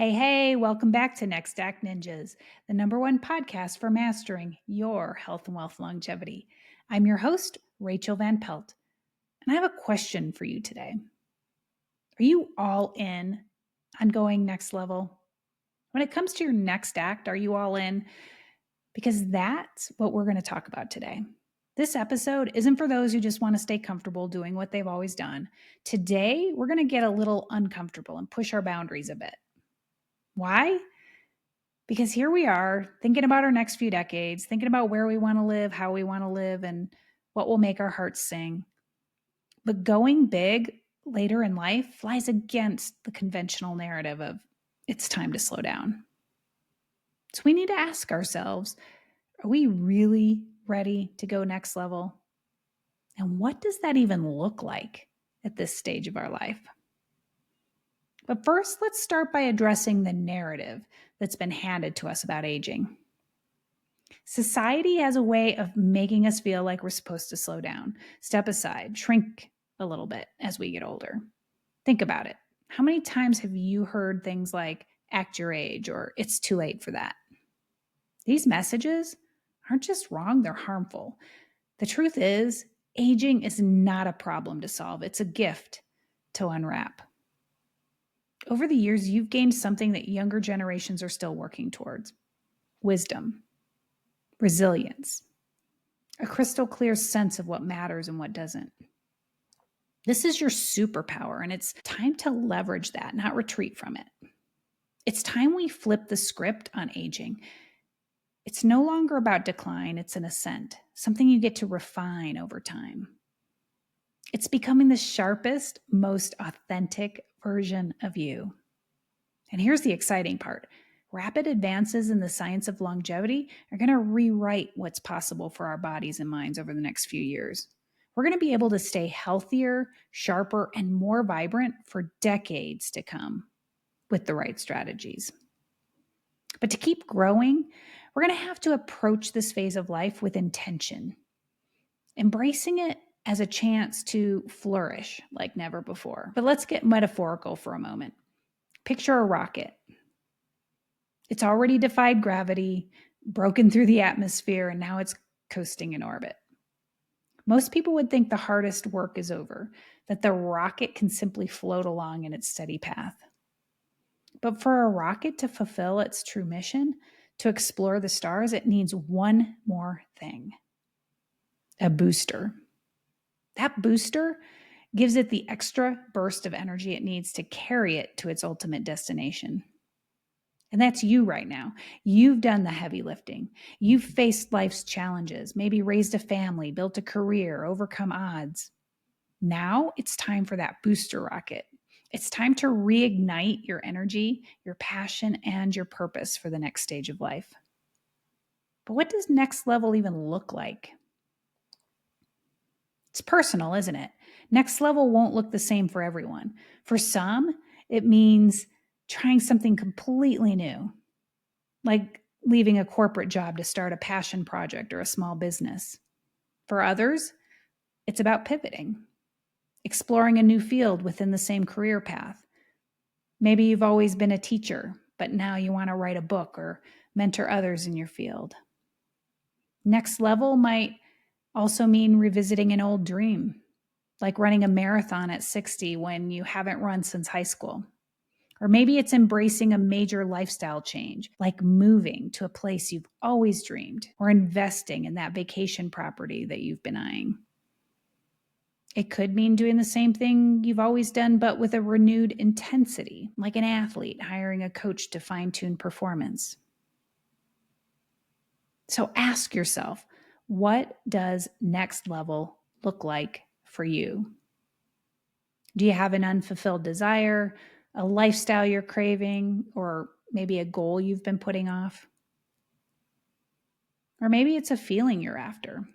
Hey, welcome back to Next Act Ninjas, the number one podcast for mastering your health and wealth longevity. I'm your host, Rachael Van Pelt, and I have a question for you today. Are you all in on going next level? When it comes to your next act, are you all in? Because that's what we're going to talk about today. This episode isn't for those who just want to stay comfortable doing what they've always done. Today, we're going to get a little uncomfortable and push our boundaries a bit. Why? Because here we are thinking about our next few decades, thinking about where we want to live, how we want to live, and what will make our hearts sing. But going big later in life flies against the conventional narrative of it's time to slow down. So we need to ask ourselves, are we really ready to go next level? And what does that even look like at this stage of our life? But first, let's start by addressing the narrative that's been handed to us about aging. Society has a way of making us feel like we're supposed to slow down, step aside, shrink a little bit as we get older. Think about it. How many times have you heard things like, act your age, or it's too late for that? These messages aren't just wrong, they're harmful. The truth is, aging is not a problem to solve, it's a gift to unwrap. Over the years, you've gained something that younger generations are still working towards: wisdom, resilience, a crystal clear sense of what matters and what doesn't. This is your superpower, and it's time to leverage that, not retreat from it. It's time we flip the script on aging. It's no longer about decline, it's an ascent, something you get to refine over time. It's becoming the sharpest, most authentic version of you. And here's the exciting part. Rapid advances in the science of longevity are going to rewrite what's possible for our bodies and minds over the next few years. We're going to be able to stay healthier, sharper, and more vibrant for decades to come with the right strategies. But to keep growing, we're going to have to approach this phase of life with intention, embracing it as a chance to flourish like never before. But let's get metaphorical for a moment. Picture a rocket. It's already defied gravity, broken through the atmosphere, and now it's coasting in orbit. Most people would think the hardest work is over, that the rocket can simply float along in its steady path. But for a rocket to fulfill its true mission, to explore the stars, it needs one more thing: a booster. That booster gives it the extra burst of energy it needs to carry it to its ultimate destination. And that's you right now. You've done the heavy lifting. You've faced life's challenges, maybe raised a family, built a career, overcome odds. Now it's time for that booster rocket. It's time to reignite your energy, your passion, and your purpose for the next stage of life. But what does next level even look like? It's personal, isn't it? Next level won't look the same for everyone. For some, it means trying something completely new, like leaving a corporate job to start a passion project or a small business. For others, it's about pivoting, exploring a new field within the same career path. Maybe you've always been a teacher, but now you want to write a book or mentor others in your field. Next level might also mean revisiting an old dream, like running a marathon at 60 when you haven't run since high school. Or maybe it's embracing a major lifestyle change, like moving to a place you've always dreamed, or investing in that vacation property that you've been eyeing. It could mean doing the same thing you've always done, but with a renewed intensity, like an athlete hiring a coach to fine-tune performance. So ask yourself, what does next level look like for you? Do you have an unfulfilled desire, a lifestyle you're craving, or maybe a goal you've been putting off? Or maybe it's a feeling you're after.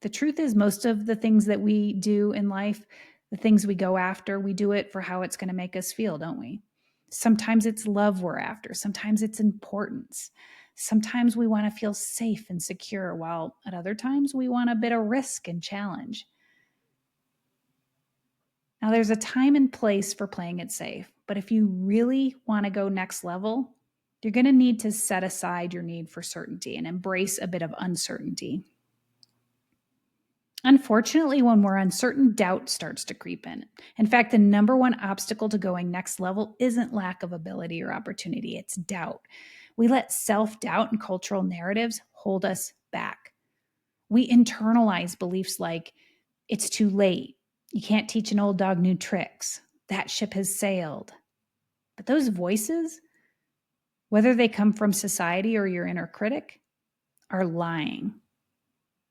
The truth is, most of the things that we do in life, the things we go after, we do it for how it's going to make us feel, don't we? Sometimes it's love we're after. Sometimes it's importance. Sometimes we want to feel safe and secure, while at other times we want a bit of risk and challenge. Now, there's a time and place for playing it safe, But if you really want to go next level, you're going to need to set aside your need for certainty and embrace a bit of uncertainty. Unfortunately, when we're uncertain, doubt starts to creep in. In fact, the number one obstacle to going next level isn't lack of ability or opportunity, it's doubt. We let self-doubt and cultural narratives hold us back. We internalize beliefs like, it's too late, you can't teach an old dog new tricks, that ship has sailed. But those voices, whether they come from society or your inner critic, are lying.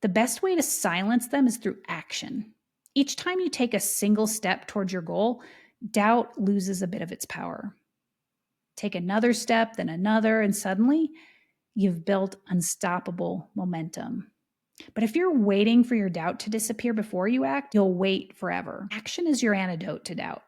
The best way to silence them is through action. Each time you take a single step towards your goal, doubt loses a bit of its power. Take another step, then another, and suddenly you've built unstoppable momentum. But if you're waiting for your doubt to disappear before you act, you'll wait forever. Action is your antidote to doubt.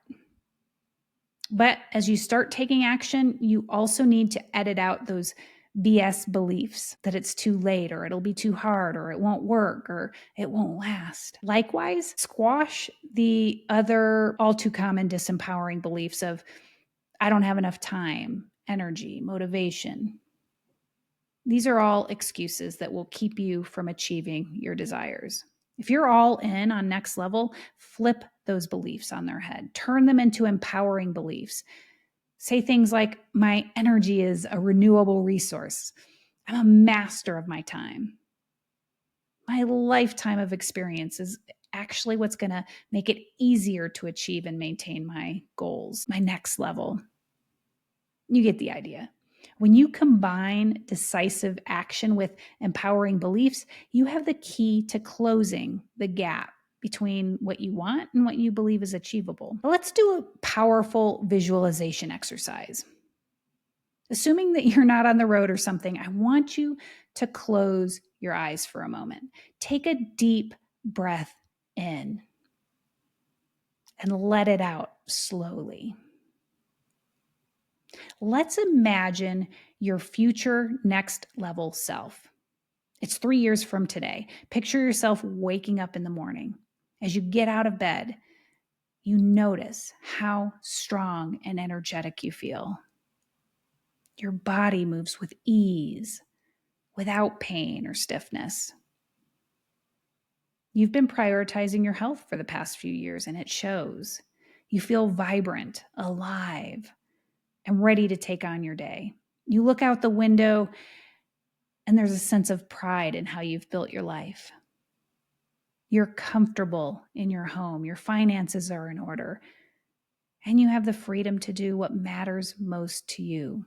But as you start taking action, you also need to edit out those BS beliefs that it's too late, or it'll be too hard, or it won't work, or it won't last. Likewise, squash the other all too common disempowering beliefs of, I don't have enough time, energy, motivation. These are all excuses that will keep you from achieving your desires. If you're all in on next level, flip those beliefs on their head. Turn them into empowering beliefs. Say things like, my energy is a renewable resource. I'm a master of my time. My lifetime of experience is actually what's going to make it easier to achieve and maintain my goals, my next level. You get the idea. When you combine decisive action with empowering beliefs, you have the key to closing the gap between what you want and what you believe is achievable. Let's do a powerful visualization exercise. Assuming that you're not on the road or something, I want you to close your eyes for a moment. Take a deep breath in and let it out slowly. Let's imagine your future next level self. It's 3 years from today. Picture yourself waking up in the morning. As you get out of bed, you notice how strong and energetic you feel. Your body moves with ease, without pain or stiffness. You've been prioritizing your health for the past few years, and it shows. You feel vibrant, alive, and ready to take on your day. You look out the window, and there's a sense of pride in how you've built your life. You're comfortable in your home. Your finances are in order. And you have the freedom to do what matters most to you.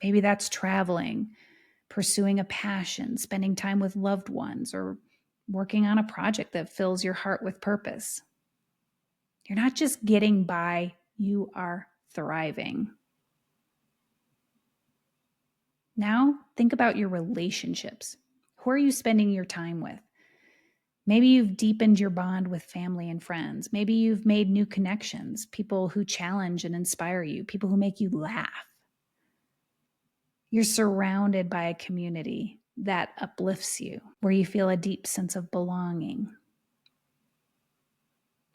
Maybe that's traveling, pursuing a passion, spending time with loved ones, or working on a project that fills your heart with purpose. You're not just getting by, you are thriving. Now, think about your relationships. Who are you spending your time with? Maybe you've deepened your bond with family and friends. Maybe you've made new connections, people who challenge and inspire you, people who make you laugh. You're surrounded by a community that uplifts you, where you feel a deep sense of belonging.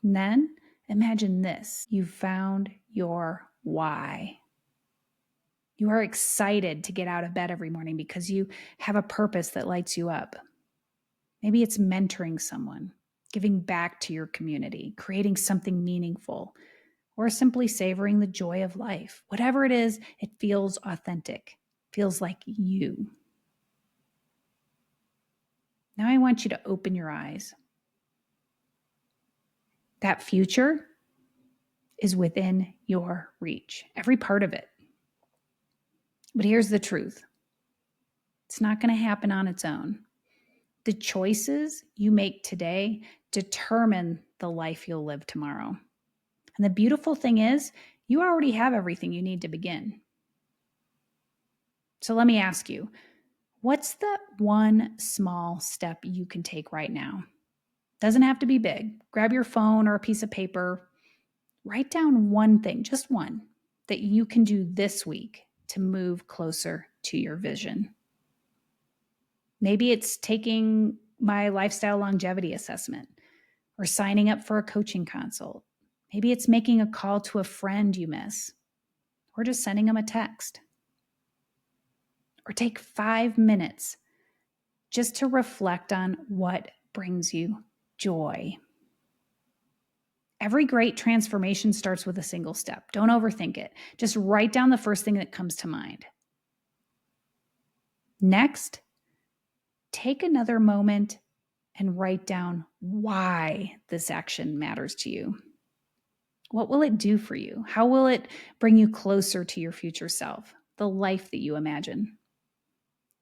And then imagine this: you've found your why. You are excited to get out of bed every morning because you have a purpose that lights you up. Maybe it's mentoring someone, giving back to your community, creating something meaningful, or simply savoring the joy of life. Whatever it is, it feels authentic, feels like you. Now I want you to open your eyes. That future is within your reach, every part of it. But here's the truth. It's not going to happen on its own. The choices you make today determine the life you'll live tomorrow. And the beautiful thing is, you already have everything you need to begin. So let me ask you, what's the one small step you can take right now? Doesn't have to be big. Grab your phone or a piece of paper. Write down one thing, just one, that you can do this week to move closer to your vision. Maybe it's taking my lifestyle longevity assessment, or signing up for a coaching consult, Maybe it's making a call to a friend you miss, or just sending them a text. Or take 5 minutes just to reflect on what brings you joy. Every great transformation starts with a single step. Don't overthink it. Just write down the first thing that comes to mind. Next, take another moment and write down why this action matters to you. What will it do for you? How will it bring you closer to your future self, the life that you imagine?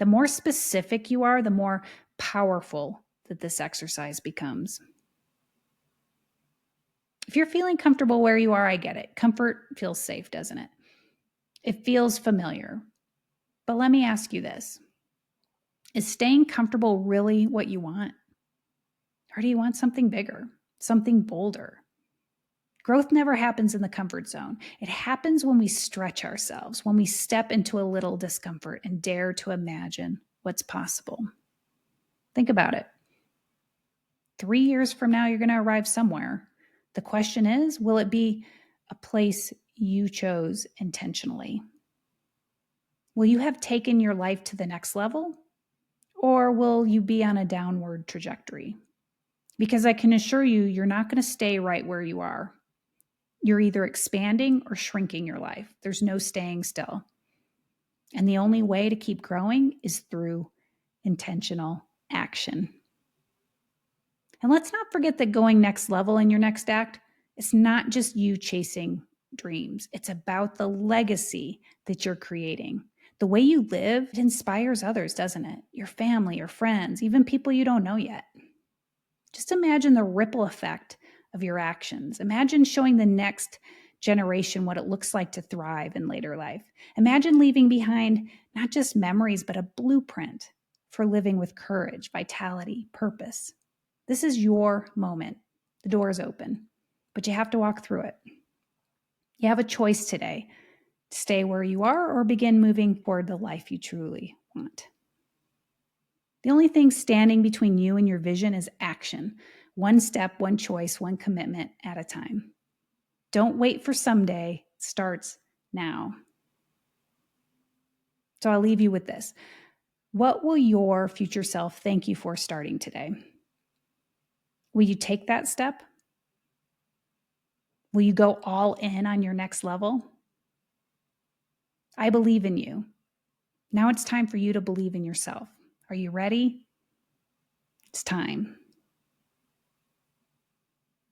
The more specific you are, the more powerful that this exercise becomes. If you're feeling comfortable where you are, I get it. Comfort feels safe, doesn't it? It feels familiar. But let me ask you this. Is staying comfortable really what you want? Or do you want something bigger, something bolder? Growth never happens in the comfort zone. It happens when we stretch ourselves, when we step into a little discomfort and dare to imagine what's possible. Think about it. 3 years from now, you're going to arrive somewhere. The question is, will it be a place you chose intentionally? Will you have taken your life to the next level? Or will you be on a downward trajectory? Because I can assure you, you're not going to stay right where you are. You're either expanding or shrinking your life. There's no staying still. And the only way to keep growing is through intentional action. And let's not forget that going next level in your next act, it's not just you chasing dreams. It's about the legacy that you're creating. The way you live, it inspires others, doesn't it? Your family, your friends, even people you don't know yet. Just imagine the ripple effect of your actions. Imagine showing the next generation what it looks like to thrive in later life. Imagine leaving behind not just memories, but a blueprint for living with courage, vitality, purpose. This is your moment. The door is open, but you have to walk through it. You have a choice today to stay where you are or begin moving toward the life you truly want. The only thing standing between you and your vision is action. One step, one choice, one commitment at a time. Don't wait for someday. It starts now. So I'll leave you with this. What will your future self thank you for starting today? Will you take that step? Will you go all in on your next level? I believe in you. Now it's time for you to believe in yourself. Are you ready? It's time.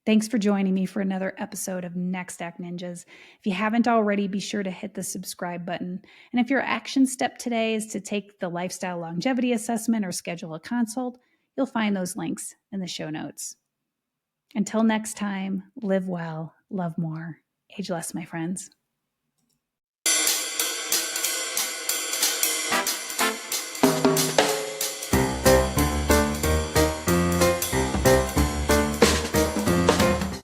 Thanks for joining me for another episode of Next Act Ninjas. If you haven't already, be sure to hit the subscribe button. And if your action step today is to take the lifestyle longevity assessment or schedule a consult, you'll find those links in the show notes. Until next time, live well, love more, age less, my friends.